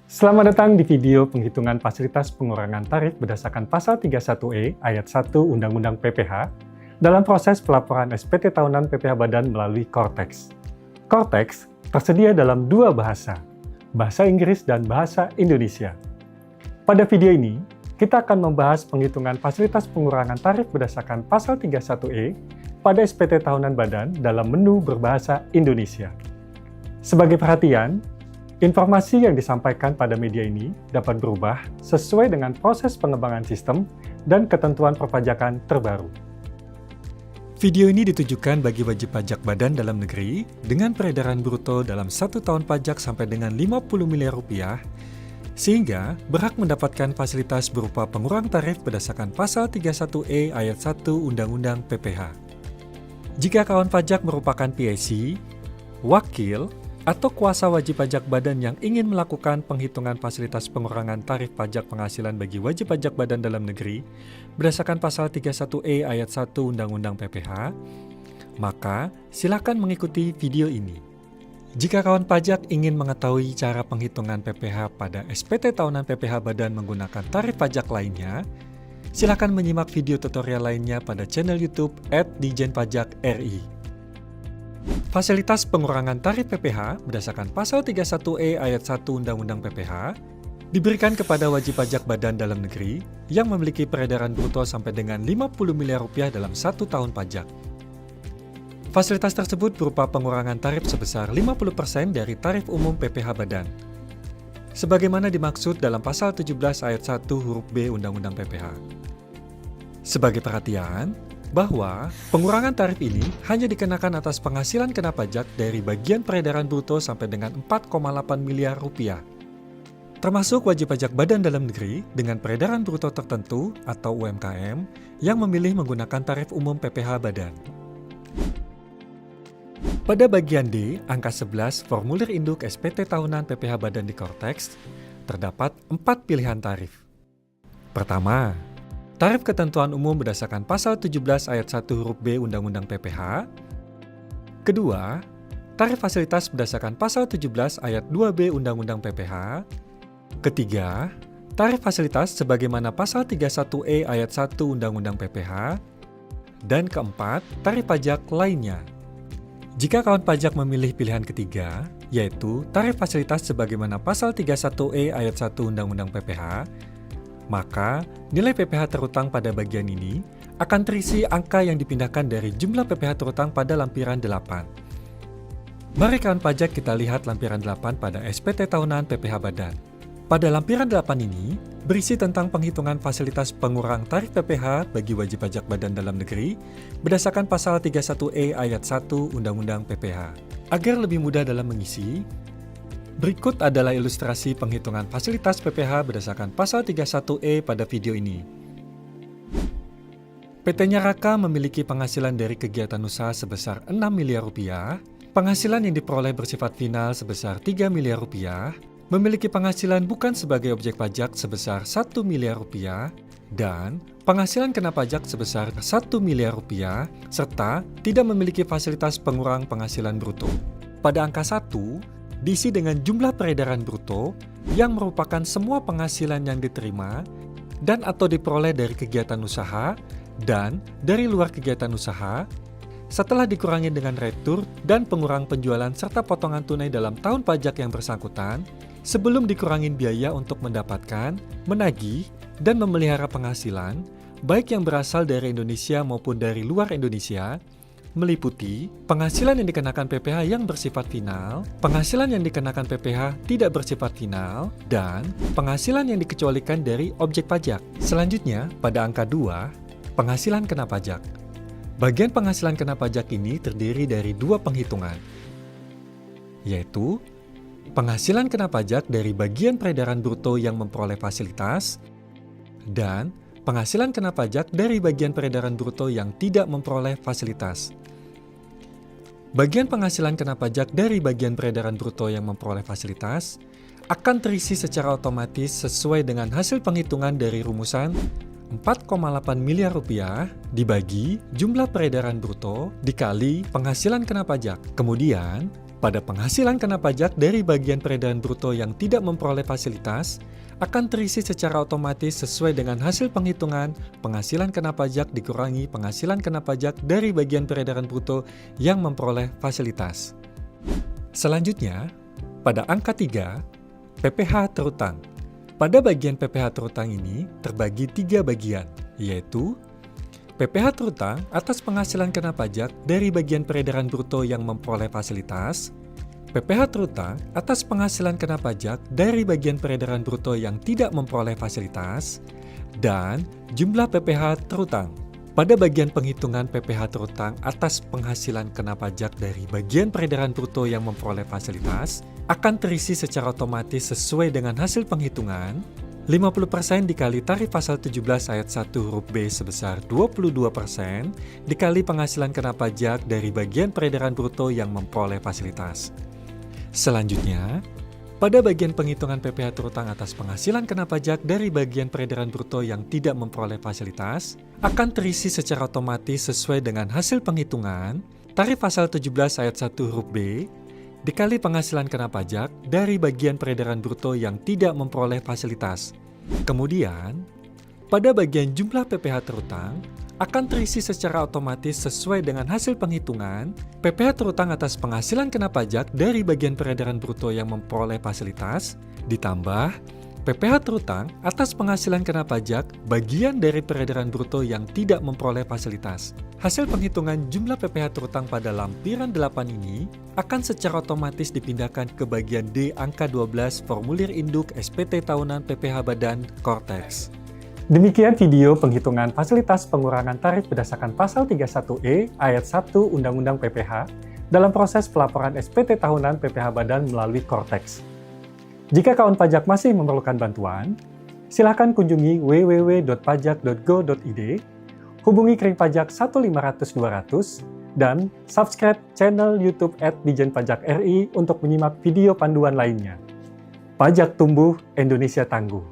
Selamat datang di video penghitungan fasilitas pengurangan tarif berdasarkan Pasal 31E Ayat 1 Undang-Undang PPH dalam proses pelaporan SPT tahunan PPH Badan melalui Cortex. Cortex tersedia dalam dua bahasa, Bahasa Inggris dan Bahasa Indonesia. Pada video ini, kita akan membahas penghitungan fasilitas pengurangan tarif berdasarkan Pasal 31E pada SPT tahunan Badan dalam menu berbahasa Indonesia. Sebagai perhatian, informasi yang disampaikan pada media ini dapat berubah sesuai dengan proses pengembangan sistem dan ketentuan perpajakan terbaru. Video ini ditujukan bagi wajib pajak badan dalam negeri dengan peredaran bruto dalam 1 tahun pajak sampai dengan 50 miliar rupiah, sehingga berhak mendapatkan fasilitas berupa pengurang tarif berdasarkan Pasal 31E Ayat 1 Undang-Undang PPH. Jika kawan pajak merupakan PIC, wakil, atau kuasa wajib pajak badan yang ingin melakukan penghitungan fasilitas pengurangan tarif pajak penghasilan bagi wajib pajak badan dalam negeri berdasarkan Pasal 31E Ayat 1 Undang-Undang PPH, maka silakan mengikuti video ini. Jika kawan pajak ingin mengetahui cara penghitungan PPH pada SPT tahunan PPH badan menggunakan tarif pajak lainnya, silakan menyimak video tutorial lainnya pada channel YouTube @dijenpajak.ri. Fasilitas pengurangan tarif PPH berdasarkan Pasal 31E Ayat 1 Undang-Undang PPH diberikan kepada wajib pajak badan dalam negeri yang memiliki peredaran bruto sampai dengan 50 miliar rupiah dalam 1 tahun pajak. Fasilitas tersebut berupa pengurangan tarif sebesar 50% dari tarif umum PPH badan, sebagaimana dimaksud dalam Pasal 17 Ayat 1 huruf B Undang-Undang PPH. Sebagai perhatian, bahwa pengurangan tarif ini hanya dikenakan atas penghasilan kena pajak dari bagian peredaran bruto sampai dengan 4,8 miliar rupiah, termasuk wajib pajak badan dalam negeri dengan peredaran bruto tertentu atau UMKM yang memilih menggunakan tarif umum PPH badan. Pada bagian D, angka 11 formulir induk SPT tahunan PPH badan di Cortex, terdapat 4 pilihan tarif. Pertama, tarif ketentuan umum berdasarkan Pasal 17 Ayat 1 huruf B Undang-Undang PPH. Kedua, tarif fasilitas berdasarkan Pasal 17 Ayat 2B Undang-Undang PPH. Ketiga, tarif fasilitas sebagaimana Pasal 31E Ayat 1 Undang-Undang PPH. Dan keempat, tarif pajak lainnya. Jika kawan pajak memilih pilihan ketiga, yaitu tarif fasilitas sebagaimana Pasal 31E Ayat 1 Undang-Undang PPH, maka nilai PPH terutang pada bagian ini akan terisi angka yang dipindahkan dari jumlah PPH terutang pada lampiran 8. Mari kawan pajak kita lihat lampiran 8 pada SPT tahunan PPH badan. Pada lampiran 8 ini berisi tentang penghitungan fasilitas pengurang tarif PPH bagi wajib pajak badan dalam negeri berdasarkan Pasal 31E Ayat 1 Undang-Undang PPH. Agar lebih mudah dalam mengisi, berikut adalah ilustrasi penghitungan fasilitas PPH berdasarkan Pasal 31E pada video ini. PT-nya Raka memiliki penghasilan dari kegiatan usaha sebesar 6 miliar rupiah, penghasilan yang diperoleh bersifat final sebesar 3 miliar rupiah, memiliki penghasilan bukan sebagai objek pajak sebesar 1 miliar rupiah, dan penghasilan kena pajak sebesar 1 miliar rupiah, serta tidak memiliki fasilitas pengurang penghasilan bruto. Pada angka 1, diisi dengan jumlah peredaran bruto yang merupakan semua penghasilan yang diterima dan atau diperoleh dari kegiatan usaha dan dari luar kegiatan usaha, setelah dikurangi dengan retur dan pengurang penjualan serta potongan tunai dalam tahun pajak yang bersangkutan, sebelum dikurangin biaya untuk mendapatkan, menagih, dan memelihara penghasilan, baik yang berasal dari Indonesia maupun dari luar Indonesia, meliputi penghasilan yang dikenakan PPH yang bersifat final, penghasilan yang dikenakan PPH tidak bersifat final, dan penghasilan yang dikecualikan dari objek pajak. Selanjutnya, pada angka 2, penghasilan kena pajak. Bagian penghasilan kena pajak ini terdiri dari dua penghitungan, yaitu penghasilan kena pajak dari bagian peredaran bruto yang memperoleh fasilitas, dan penghasilan kena pajak dari bagian peredaran bruto yang tidak memperoleh fasilitas. Bagian penghasilan kena pajak dari bagian peredaran bruto yang memperoleh fasilitas akan terisi secara otomatis sesuai dengan hasil penghitungan dari rumusan 4,8 miliar rupiah dibagi jumlah peredaran bruto dikali penghasilan kena pajak. Kemudian, Pada penghasilan kena pajak dari bagian peredaran bruto yang tidak memperoleh fasilitas, akan terisi secara otomatis sesuai dengan hasil penghitungan penghasilan kena pajak dikurangi penghasilan kena pajak dari bagian peredaran bruto yang memperoleh fasilitas. Selanjutnya, pada angka 3, PPh terutang. Pada bagian PPh terutang ini terbagi 3 bagian, yaitu PPh terutang atas penghasilan kena pajak dari bagian peredaran bruto yang memperoleh fasilitas, PPh terutang atas penghasilan kena pajak dari bagian peredaran bruto yang tidak memperoleh fasilitas, dan jumlah PPh terutang. Pada bagian penghitungan PPh terutang atas penghasilan kena pajak dari bagian peredaran bruto yang memperoleh fasilitas, akan terisi secara otomatis sesuai dengan hasil penghitungan 50% dikali tarif pasal 17 ayat 1 huruf B sebesar 22% dikali penghasilan kena pajak dari bagian peredaran bruto yang memperoleh fasilitas. Selanjutnya, pada bagian penghitungan PPh terutang atas penghasilan kena pajak dari bagian peredaran bruto yang tidak memperoleh fasilitas, akan terisi secara otomatis sesuai dengan hasil penghitungan tarif pasal 17 ayat 1 huruf B dikali penghasilan kena pajak dari bagian peredaran bruto yang tidak memperoleh fasilitas. Kemudian, pada bagian jumlah PPh terutang, akan terisi secara otomatis sesuai dengan hasil penghitungan PPh terutang atas penghasilan kena pajak dari bagian peredaran bruto yang memperoleh fasilitas, ditambah PPh terutang atas penghasilan kena pajak bagian dari peredaran bruto yang tidak memperoleh fasilitas. Hasil penghitungan jumlah PPh terutang pada lampiran 8 ini akan secara otomatis dipindahkan ke bagian D angka 12 formulir induk SPT tahunan PPh Badan Korteks. Demikian video penghitungan fasilitas pengurangan tarif berdasarkan pasal 31E ayat 1 Undang-Undang PPh dalam proses pelaporan SPT tahunan PPh Badan melalui Korteks. Jika kawan pajak masih memerlukan bantuan, silakan kunjungi www.pajak.go.id, hubungi Kering Pajak 1500200, dan subscribe channel YouTube @Dijen Pajak RI untuk menyimak video panduan lainnya. Pajak tumbuh, Indonesia tangguh.